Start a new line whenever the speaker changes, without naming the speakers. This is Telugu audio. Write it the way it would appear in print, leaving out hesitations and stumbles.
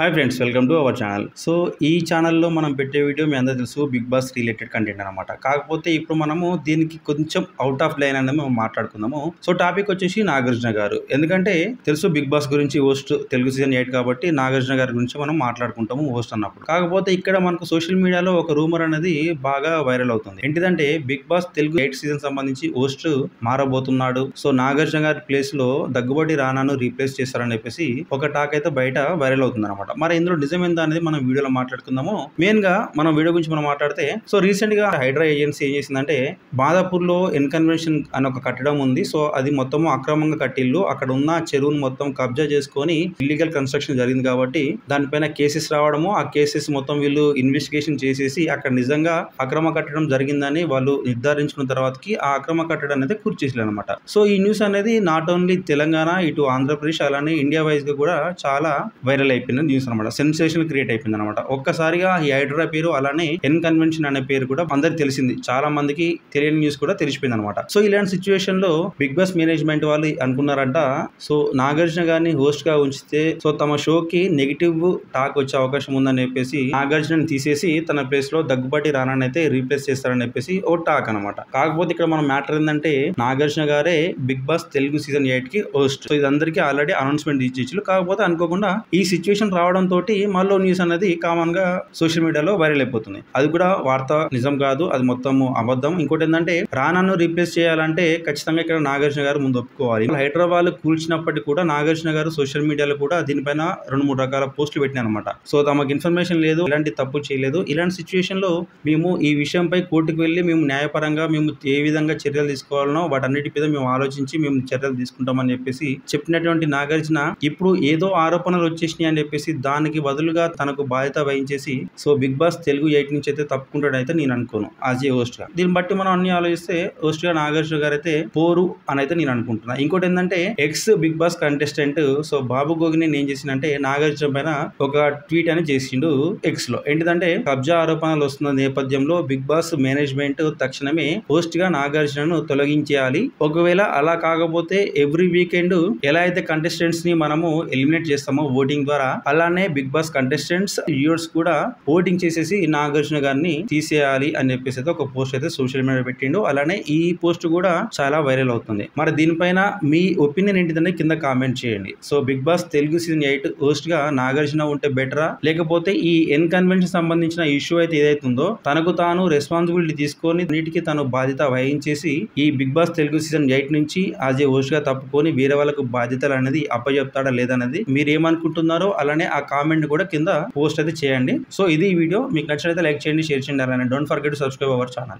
Hi friends, welcome to our channel. So ఈ ఛానల్లో మనం పెట్టే వీడియో మీ అందరూ తెలుసు, బిగ్ బాస్ రిలేటెడ్ కంటెంట్ అనమాట. కాకపోతే ఇప్పుడు మనము దీనికి కొంచెం అవుట్ ఆఫ్ లైన్ అనేది మనం మాట్లాడుకుందాము. సో టాపిక్ వచ్చేసి నాగార్జున గారు. ఎందుకంటే తెలుసు బిగ్ బాస్ గురించి, హోస్ట్ తెలుగు సీజన్ 8 కాబట్టి నాగార్జున గారి గురించి మనం మాట్లాడుకుంటాము హోస్ట్ అన్నప్పుడు. కాకపోతే ఇక్కడ మనకు సోషల్ మీడియాలో ఒక రూమర్ అనేది బాగా వైరల్ అవుతుంది. ఏంటిదంటే బిగ్ బాస్ తెలుగు 8 సీజన్ సంబంధించి హోస్ట్ మారబోతున్నాడు. సో నాగార్జున గారి ప్లేస్ లో దగ్గుబాటి రానాను రీప్లేస్ చేస్తారని చెప్పేసి ఒక టాక్ అయితే బయట వైరల్ అవుతుంది అనమాట. మరి ఇందులో నిజం ఎంత అనేది మనం వీడియోలో మాట్లాడుకుందాము. మెయిన్ గా మనం వీడియో గురించి మనం మాట్లాడితే, సో రీసెంట్ గా హైడ్రా ఏజెన్సీ ఏం చేసిందంటే, బాదాపూర్ లో ఎన్కన్వెన్షన్ అని ఒక కట్టడం ఉంది. సో అది మొత్తం అక్రమంగా కట్టిల్లు, అక్కడ ఉన్న చెరువును మొత్తం కబ్జా చేసుకొని ఇల్లీగల్ కన్స్ట్రక్షన్ జరిగింది కాబట్టి దానిపైన కేసెస్ రావడము, ఆ కేసెస్ మొత్తం వీళ్ళు ఇన్వెస్టిగేషన్ చేసేసి అక్కడ నిజంగా అక్రమ కట్టడం జరిగిందని వాళ్ళు నిర్ధారించుకున్న తర్వాతకి ఆ అక్రమ కట్టడం అనేది కూర్చేసారు అనమాట. సో ఈ న్యూస్ అనేది నాట్ ఓన్లీ తెలంగాణ, ఇటు ఆంధ్రప్రదేశ్, అలానే ఇండియా వైజ్ గా కూడా చాలా వైరల్ అయిపోయింది న్యూస్ అనమాట. సెన్సేషన్ క్రియేట్ అయిపోయింది అనమాట. ఒక్కసారిగా ఈ హైడ్రా పేరు, అలానే ఎన్ కన్వెన్షన్ అనే పేరు కూడా అందరికి తెలిసింది. చాలా మందికి తెలియని న్యూస్ కూడా తెలిసిపోయింది అనమాట. సో ఇలాంటి సిచ్యువేషన్ లో బిగ్ బాస్ మేనేజ్మెంట్ వాళ్ళు అనుకున్నారంట, సో నాగార్జున గారిని హోస్ట్ గా ఉంచితే సో తమ షోకి నెగిటివ్ టాక్ వచ్చే అవకాశం ఉందని చెప్పేసి నాగార్జున తీసేసి తన ప్లేస్ లో దగ్గుబాటి రానాని అయితే రీప్లేస్ చేస్తారని చెప్పేసి ఓ టాక్ అనమాట. కాకపోతే ఇక్కడ మన మ్యాటర్ ఏంటంటే, నాగార్జున గారే బిగ్ బాస్ తెలుగు సీజన్ 8 కి హోస్ట్. సో ఇది అందరికీ ఆల్రెడీ అనౌన్స్మెంట్ ఇచ్చేచ్చు. కాకపోతే అనుకోకుండా ఈ సిచ్యువేషన్ రావడం తోటి మళ్ళీ న్యూస్ అనేది కామన్ గా సోషల్ మీడియాలో వైరల్ అయిపోతుంది. అది కూడా వార్త నిజం కాదు, అది మొత్తం అబద్ధం. ఇంకోటి ఏంటంటే, రానాను రీప్లేస్ చేయాలంటే ఖచ్చితంగా ఇక్కడ నాగార్జున గారు ముందు ఒప్పుకోవాలి. హైదరాబాద్ కూల్చినప్పటికీ కూడా నాగార్జున గారు సోషల్ మీడియాలో కూడా దీనిపైన 2-3 రకాల పోస్టులు పెట్టిన అనమాట. సో తమకు ఇన్ఫర్మేషన్ లేదు, ఇలాంటి తప్పు చేయలేదు, ఇలాంటి సిచ్యువేషన్ లో మేము ఈ విషయంపై కోర్టుకు వెళ్లి మేము న్యాయపరంగా మేము ఏ విధంగా చర్యలు తీసుకోవాలనో వాటన్నిటి మీద మేము ఆలోచించి మేము చర్యలు తీసుకుంటామని చెప్పేసి చెప్పినటువంటి నాగార్జున ఇప్పుడు ఏదో ఆరోపణలు వచ్చేసినాయి అని చెప్పేసి దానికి బదులుగా తనకు బాధ్యత వహించేసి సో బిగ్ బాస్ తెలుగు 8 నుంచి అయితే తప్పుకుంటాడైతే నేను అనుకోను యాజ్ ఏ హోస్ట్ గా. దీన్ని బట్టి మనం అన్ని ఆలోచిస్తే హోస్ట్ గా నాగార్జున గారు అయితే పోరు అని అయితే నేను అనుకుంటున్నా. ఇంకోటి ఏంటంటే, ex Bigg Boss contestant so Babu Gogineni ఏం చేసిందంటే, నాగార్జున పైన ఒక ట్వీట్ అని చేసిండు ఎక్స్ లో. ఏంటిదంటే, కబ్జా ఆరోపణలు వస్తున్న నేపథ్యంలో బిగ్ బాస్ మేనేజ్మెంట్ తక్షణమే హోస్ట్ గా నాగార్జునను తొలగించేయాలి. ఒకవేళ అలా కాకపోతే ఎవ్రీ వీకెండ్ ఎలా అయితే కంటెస్టెంట్స్ ని మనము ఎలిమినేట్ చేస్తామో ఓటింగ్ ద్వారా, అలానే బిగ్ బాస్ కంటెస్టెంట్స్ వ్యూవర్స్ కూడా ఓటింగ్ చేసేసి నాగార్జున గారిని తీసేయాలి అని చెప్పేసి అయితే ఒక పోస్ట్ అయితే సోషల్ మీడియా పెట్టిండు. అలానే ఈ పోస్ట్ కూడా చాలా వైరల్ అవుతుంది. మరి దీనిపైన మీ ఒపీనియన్ ఏంటిదని కింద కామెంట్ చేయండి. So Bigg Boss Telugu season 8 host గా నాగార్జున ఉంటే బెటరా, లేకపోతే ఈ ఎన్ కన్వెన్షన్ సంబంధించిన ఇష్యూ అయితే ఏదైతుందో తనకు తాను రెస్పాన్సిబిలిటీ తీసుకొని నీటికి తను బాధ్యత వహించేసి ఈ బిగ్ బాస్ తెలుగు సీజన్ 8 నుంచి యాజ్ ఏ హోస్ట్ గా తప్పుకొని వేరే వాళ్ళకు బాధ్యతలు అనేది అప్పచెప్తాడా లేదనేది మీరు ఏమనుకుంటున్నారో అలానే ఆ కామెంట్ కూడా కింద పోస్ట్ అయితే చేయండి. సో ఇది ఈ వీడియో. మీకు నచ్చినట్లయితే లైక్ చేయండి, షేర్ చేయండి, అలానే don't forget to subscribe our channel.